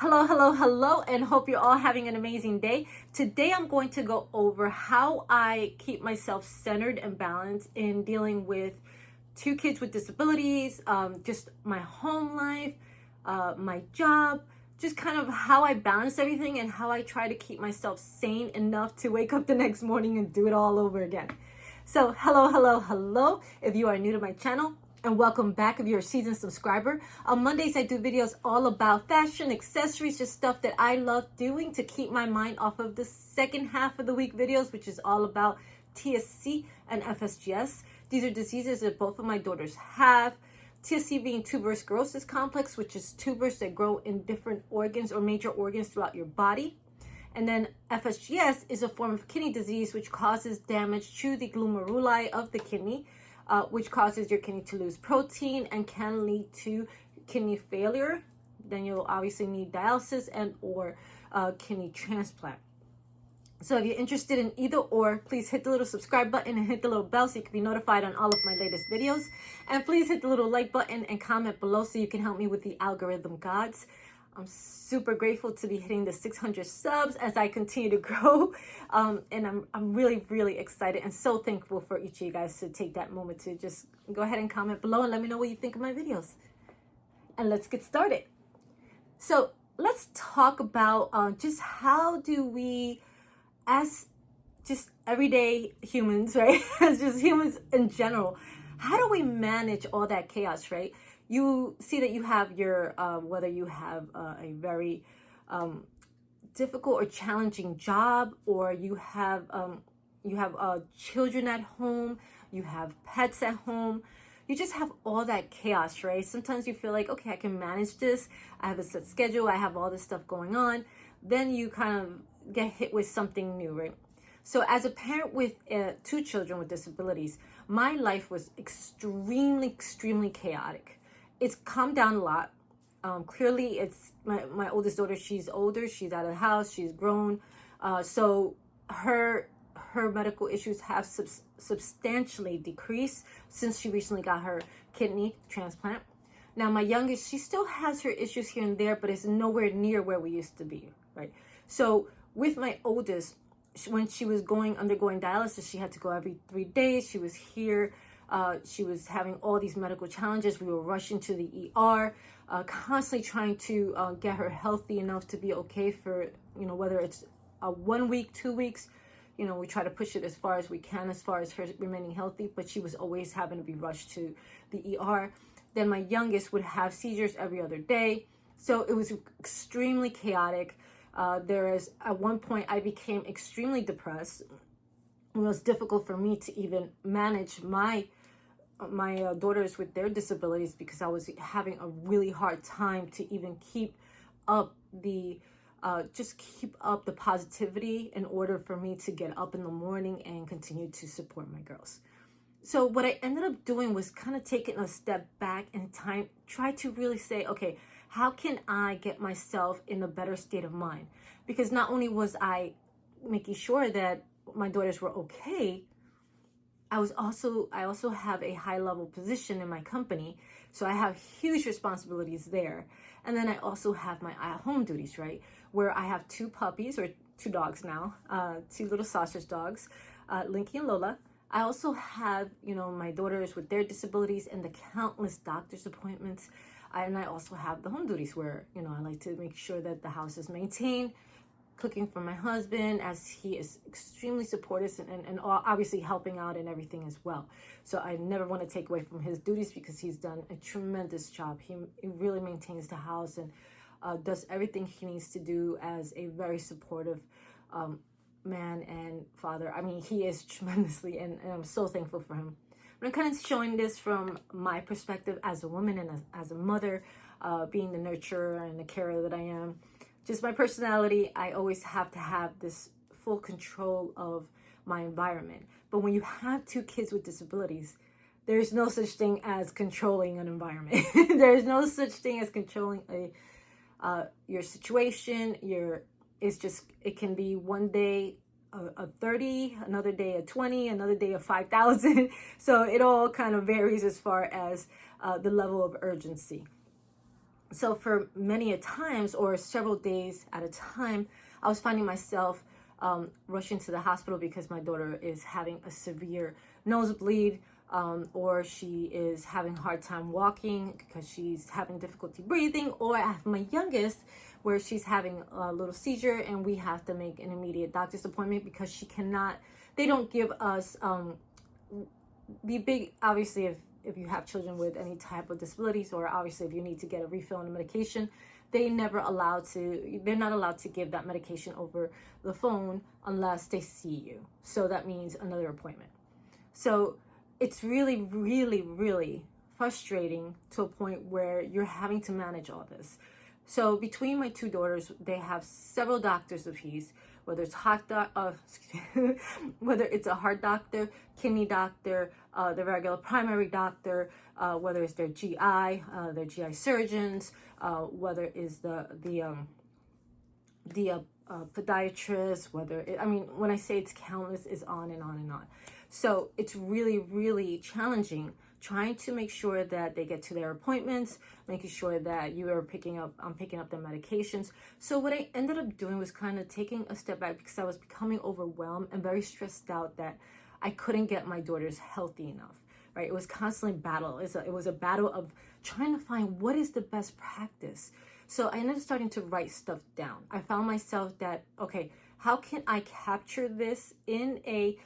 Hello, and hope you're all having an amazing day. Today, I'm going to go over how I keep myself centered and balanced in dealing with two kids with disabilities, just my home life, my job, just kind of how I balance everything and how I try to keep myself sane enough to wake up the next morning and do it all over again. So, hello. If you are new to my channel, and welcome back if you're a seasoned subscriber. On Mondays, I do videos all about fashion, accessories, just stuff that I love doing to keep my mind off of the second half of the week videos, which is all about TSC and FSGS. These are diseases that both of my daughters have. TSC being tuberous sclerosis complex, which is tubers that grow in different organs or major organs throughout your body. And then FSGS is a form of kidney disease which causes damage to the glomeruli of the kidney, which causes your kidney to lose protein and can lead to kidney failure. Then you'll obviously need dialysis and or kidney transplant. So if you're interested in either or, please hit the little subscribe button and hit the little bell so you can be notified on all of my latest videos. And please hit the little like button and comment below so you can help me with the algorithm gods. I'm super grateful to be hitting the 600 subs as I continue to grow. And I'm really excited and so thankful for each of you guys to take that moment to just go ahead and comment below and let me know what you think of my videos. And let's get started. So let's talk about just how do we, as just everyday humans, right? As just humans in general, how do we manage all that chaos, right? You see that you have your, whether you have a very difficult or challenging job, or you have children at home, you have pets at home, you just have all that chaos, right? Sometimes you feel like, okay, I can manage this. I have a set schedule. I have all this stuff going on. Then you kind of get hit with something new, right? So as a parent with two children with disabilities, my life was extremely chaotic. It's calmed down a lot. Clearly, it's my oldest daughter. She's older. She's out of the house. She's grown. So her medical issues have substantially decreased since she recently got her kidney transplant. Now, my youngest, she still has her issues here and there, but it's nowhere near where we used to be, right? So with my oldest, when she was undergoing dialysis, she had to go every 3 days. She was here. She was having all these medical challenges. We were rushing to the ER, constantly trying to get her healthy enough to be okay for, whether it's 1 week, 2 weeks, we try to push it as far as we can, as far as her remaining healthy, but she was always having to be rushed to the ER. Then my youngest would have seizures every other day. So it was extremely chaotic. At one point, I became extremely depressed. It was difficult for me to even manage my daughters with their disabilities because I was having a really hard time to even keep up the positivity in order for me to get up in the morning and continue to support my girls. So what I ended up doing was kind of taking a step back in time, try to really say, okay, how can I get myself in a better state of mind? Because not only was I making sure that my daughters were okay, I also have a high level position in my company, so I have huge responsibilities there. And then I also have my at-home duties, right, where I have two puppies, or two dogs now, two little sausage dogs, Linky and Lola. I also have, my daughters with their disabilities and the countless doctor's appointments. And I also have the home duties where, I like to make sure that the house is maintained, cooking for my husband, as he is extremely supportive and obviously helping out and everything as well. So I never want to take away from his duties because he's done a tremendous job. He really maintains the house and does everything he needs to do as a very supportive man and father. I mean, he is tremendously, and I'm so thankful for him. But I'm kind of showing this from my perspective as a woman and as a mother, being the nurturer and the carer that I am. Just my personality, I always have to have this full control of my environment. But when you have two kids with disabilities, there's no such thing as controlling an environment. There's no such thing as controlling your situation. It can be one day a 30, another day a 20, another day a 5,000. So it all kind of varies as far as the level of urgency. So for many a times or several days at a time, I was finding myself rushing to the hospital because my daughter is having a severe nosebleed, or she is having a hard time walking because she's having difficulty breathing, or I have my youngest where she's having a little seizure and we have to make an immediate doctor's appointment because she cannot, they don't give us the big, obviously if you have children with any type of disabilities, or obviously if you need to get a refill on the medication, they're not allowed to give that medication over the phone unless they see you. So that means another appointment. So it's really, really, really frustrating to a point where you're having to manage all this. So between my two daughters, they have several doctors of fees, whether it's whether it's a heart doctor, kidney doctor, the regular primary doctor, whether it's their GI surgeons, whether it's the podiatrist, when I say it's countless, it's on and on and on. So it's really, really challenging trying to make sure that they get to their appointments, making sure that I'm picking up their medications. So what I ended up doing was kind of taking a step back because I was becoming overwhelmed and very stressed out that I couldn't get my daughters healthy enough, right? It was constantly battle. It was a battle of trying to find what is the best practice. So I ended up starting to write stuff down. I found myself that, okay, how can I capture this in a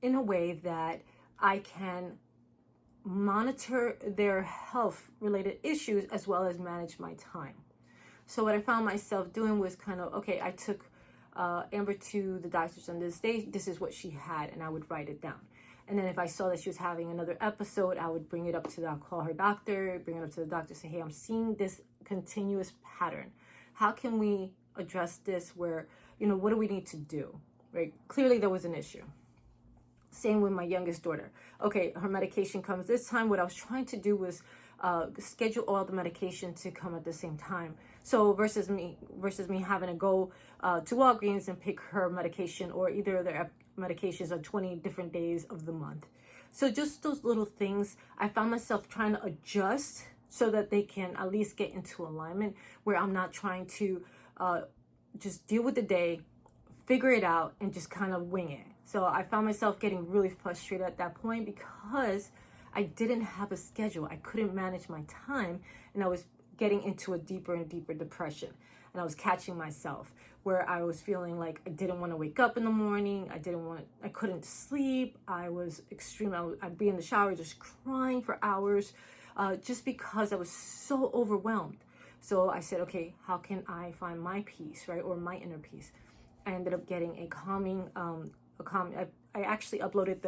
way that I can monitor their health related issues as well as manage my time. So what I found myself doing was kind of, okay, I took Amber to the doctor's on this day. This is what she had, and I would write it down. And then if I saw that she was having another episode, I would bring it up to I'll call her doctor, bring it up to the doctor, say, hey, I'm seeing this continuous pattern. How can we address this? Where, what do we need to do? Right? Clearly there was an issue. Same with my youngest daughter. Okay, her medication comes this time. What I was trying to do was schedule all the medication to come at the same time. So versus me having to go to Walgreens and pick her medication, or either of their medications on 20 different days of the month. So just those little things, I found myself trying to adjust so that they can at least get into alignment, where I'm not trying to just deal with the day, figure it out, and just kind of wing it. So I found myself getting really frustrated at that point because I didn't have a schedule. I couldn't manage my time, and I was getting into a deeper and deeper depression. And I was catching myself where I was feeling like I didn't want to wake up in the morning. I couldn't sleep. I was extreme. I'd be in the shower just crying for hours, just because I was so overwhelmed. So I said, okay, how can I find my peace, right? Or my inner peace? I ended up getting a calming, I actually downloaded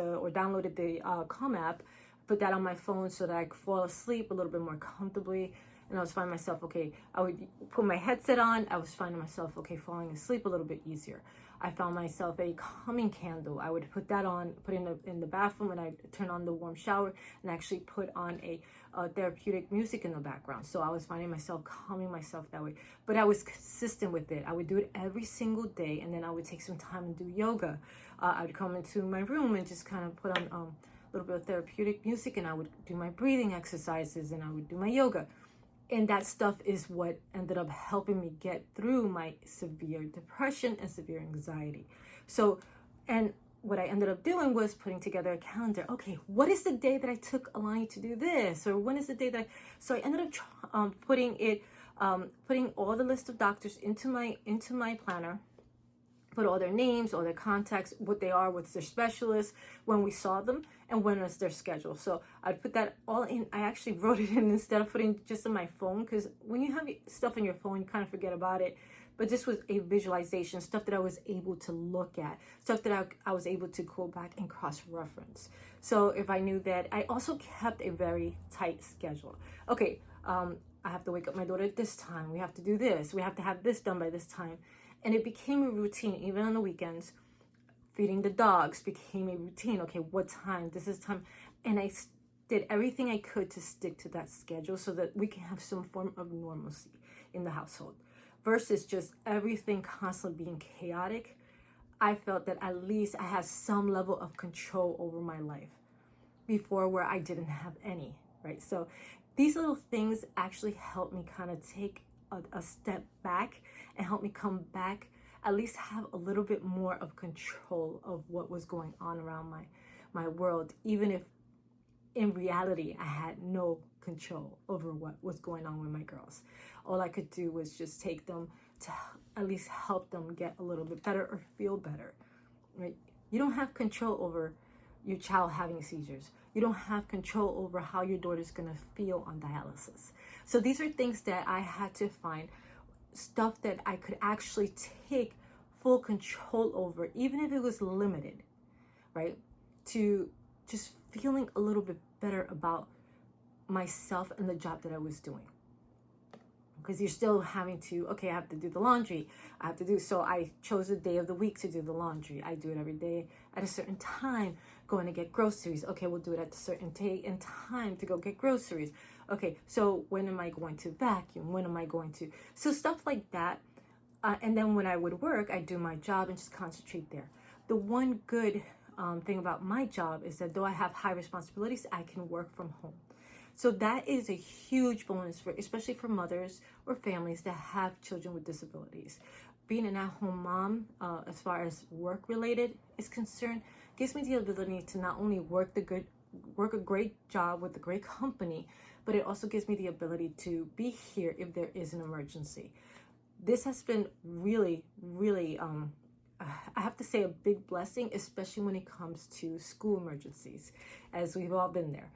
the Calm app, put that on my phone so that I could fall asleep a little bit more comfortably. And I was finding myself, okay, I would put my headset on. I was finding myself, okay, falling asleep a little bit easier. I found myself a calming candle. I would put that on, put in the bathroom, and I turn on the warm shower and actually put on a therapeutic music in the background. So I was finding myself calming myself that way. But I was consistent with it. I would do it every single day, and then I would take some time and do yoga. I would come into my room and just kind of put on a little bit of therapeutic music, and I would do my breathing exercises, and I would do my yoga. And that stuff is what ended up helping me get through my severe depression and severe anxiety. So, and what I ended up doing was putting together a calendar. Okay, what is the day that I took Alani to do this? Or when is the day that so I ended up putting all the list of doctors into my planner, put all their names, all their contacts, what they are, what's their specialists, when we saw them, and when is their schedule. So I'd put that all in. I actually wrote it in instead of putting just on my phone, because when you have stuff on your phone, you kind of forget about it. But this was a visualization, stuff that I was able to look at, stuff that I was able to go back and cross-reference. So if I knew that, I also kept a very tight schedule. Okay, I have to wake up my daughter at this time. We have to do this. We have to have this done by this time. And it became a routine, even on the weekends. Feeding the dogs became a routine. Okay, what time? This is time. And I did everything I could to stick to that schedule so that we can have some form of normalcy in the household. Versus just everything constantly being chaotic. I felt that at least I had some level of control over my life before, where I didn't have any, right? So these little things actually help me kind of take a step back and help me come back, at least have a little bit more of control of what was going on around my world, even if in reality I had no control over what was going on with my girls. All I could do was just take them to at least help them get a little bit better or feel better, right? You don't have control over your child having seizures. You don't have control over how your daughter's gonna feel on dialysis. So these are things that I had to find, stuff that I could actually take full control over, even if it was limited, right? To just feeling a little bit better about myself and the job that I was doing. Because you're still having to, okay, I have to do the laundry. So I chose a day of the week to do the laundry. I do it every day at a certain time, going to get groceries. Okay, we'll do it at a certain day and time to go get groceries. Okay, so when am I going to vacuum? When am I going to? So stuff like that. And then when I would work, I do my job and just concentrate there. The one good thing about my job is that though I have high responsibilities, I can work from home. So that is a huge bonus for, especially for mothers or families that have children with disabilities. Being an at-home mom, as far as work-related is concerned, gives me the ability to not only work a great job with a great company, but it also gives me the ability to be here if there is an emergency. This has been really, really, I have to say, a big blessing, especially when it comes to school emergencies, as we've all been there.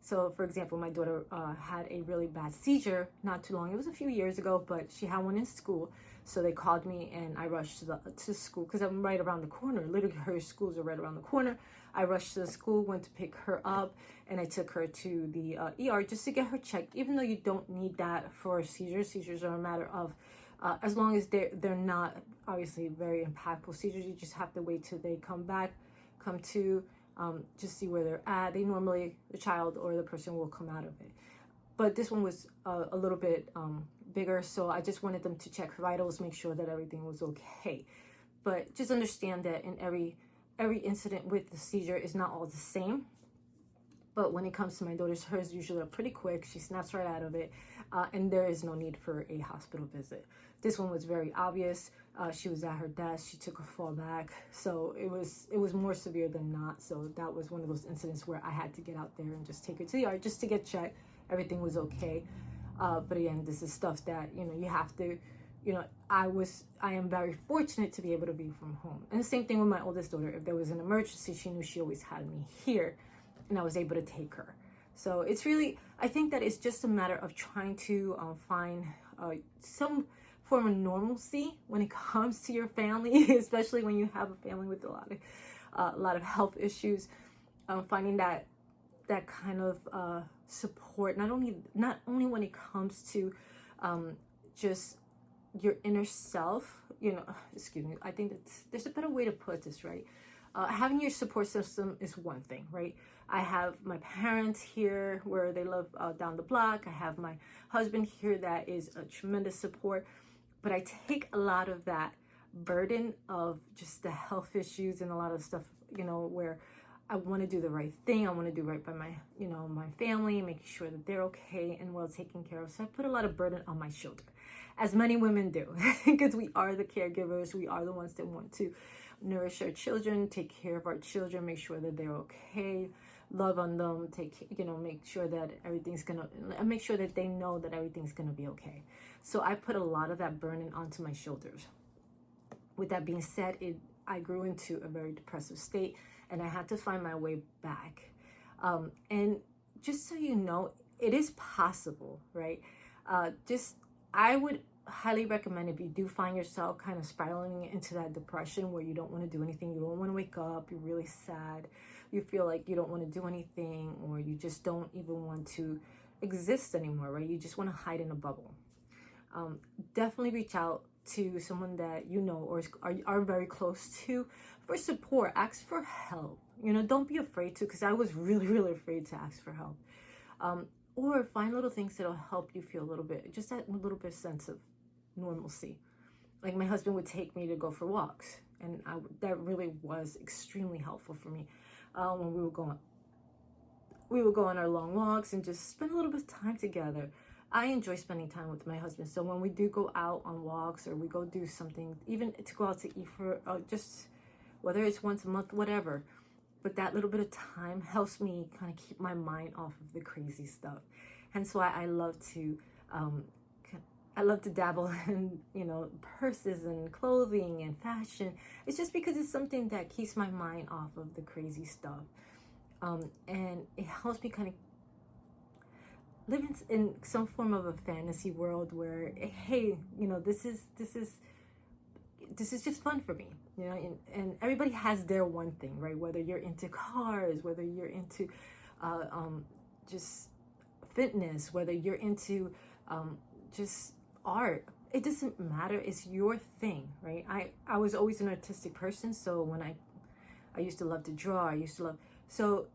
So, for example, my daughter had a really bad seizure not too long. It was a few years ago, but she had one in school. So they called me and I rushed to school because I'm right around the corner. Literally, her schools are right around the corner. I rushed to the school, went to pick her up, and I took her to the ER just to get her checked. Even though you don't need that for seizures. Seizures are a matter of, as long as they're not obviously very impactful seizures, you just have to wait till they come to. Just see where they're at. They normally, the child or the person will come out of it. But this one was a little bit bigger, so I just wanted them to check her vitals, make sure that everything was okay. But just understand that in every incident with the seizure is not all the same. But when it comes to my daughter's, hers usually are pretty quick. She snaps right out of it, and there is no need for a hospital visit. This one was very obvious. She was at her desk. She took a fall back, so it was more severe than not. So that was one of those incidents where I had to get out there and just take her to the ER just to get checked. Everything was okay. But again, this is stuff that you have to. I am very fortunate to be able to be from home. And the same thing with my oldest daughter. If there was an emergency, she knew she always had me here, and I was able to take her. So it's really, I think that it's just a matter of trying to find some form of normalcy when it comes to your family, especially when you have a family with a lot of health issues. Finding that kind of support, not only when it comes to just your inner self. Excuse me. I think there's a better way to put this, right? Having your support system is one thing, right? I have my parents here where they live down the block. I have my husband here that is a tremendous support. But I take a lot of that burden of just the health issues and a lot of stuff, where I want to do the right thing. I want to do right by my, my family, making sure that they're okay and well taken care of. So I put a lot of burden on my shoulder, as many women do, because we are the caregivers. We are the ones that want to nourish our children, take care of our children, make sure that they're okay, love on them, make sure that make sure that they know that everything's gonna be okay. So I put a lot of that burden onto my shoulders. With that being said, I grew into a very depressive state, and I had to find my way back. And just so you know, it is possible, right? I would highly recommend, if you do find yourself kind of spiraling into that depression where you don't want to do anything, you don't want to wake up, you're really sad, you feel like you don't want to do anything, or you just don't even want to exist anymore, right? You just want to hide in a bubble. Definitely reach out to someone that you know or are very close to for support. Ask for help. Don't be afraid to, because I was really, really afraid to ask for help. Or find little things that'll help you feel a little bit, just that little bit sense of normalcy. Like my husband would take me to go for walks, and that really was extremely helpful for me when we were going we would go on our long walks and just spend a little bit of time together. I enjoy spending time with my husband. So when we do go out on walks or we go do something, even to go out to eat for just whether it's once a month, whatever. But that little bit of time helps me kind of keep my mind off of the crazy stuff. Hence why I love to dabble in, purses and clothing and fashion. It's just because it's something that keeps my mind off of the crazy stuff. And it helps me kind of live in some form of a fantasy world where, hey, this is just fun for me, and everybody has their one thing, right? Whether you're into cars, whether you're into just fitness, whether you're into just art, it doesn't matter. It's your thing, right? I was always an artistic person, so when I used to love to draw, so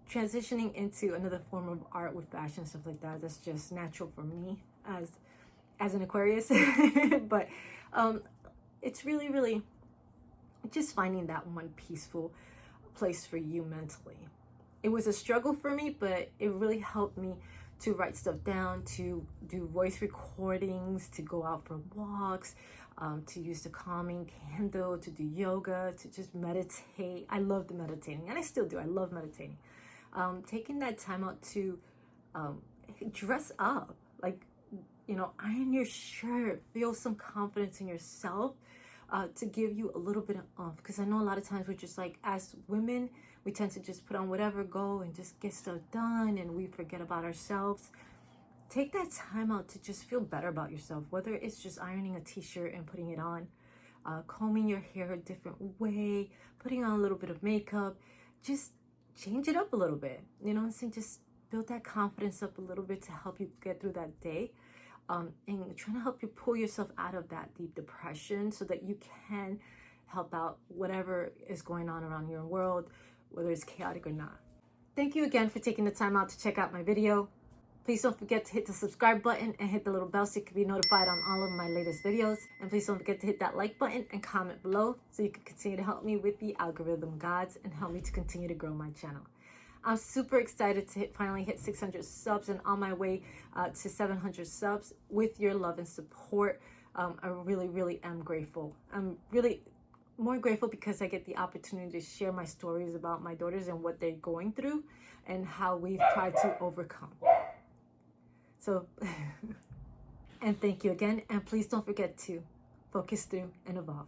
transitioning into another form of art with fashion, stuff like that, that's just natural for me as an Aquarius. But it's really just finding that one peaceful place for you mentally. It was a struggle for me, but it really helped me to write stuff down, to do voice recordings, to go out for walks, to use the calming candle, to do yoga, to just meditate. I loved meditating, and I still do. I love meditating. Taking that time out to dress up, like, iron your shirt, feel some confidence in yourself, to give you a little bit of oomph. Because I know a lot of times we're just like, as women, we tend to just put on whatever, go and just get stuff done, and we forget about ourselves. Take that time out to just feel better about yourself, whether it's just ironing a t-shirt and putting it on, combing your hair a different way, putting on a little bit of makeup, just change it up a little bit, just build that confidence up a little bit to help you get through that day, and trying to help you pull yourself out of that deep depression so that you can help out whatever is going on around your world, whether it's chaotic or not. Thank you again for taking the time out to check out my video. Please don't forget to hit the subscribe button and hit the little bell so you can be notified on all of my latest videos. And please don't forget to hit that like button and comment below so you can continue to help me with the algorithm gods and help me to continue to grow my channel. I'm super excited to finally hit 600 subs and on my way to 700 subs with your love and support. I really am grateful. I'm really more grateful because I get the opportunity to share my stories about my daughters and what they're going through and how we've tried to overcome. So, and thank you again. And please don't forget to focus through and evolve.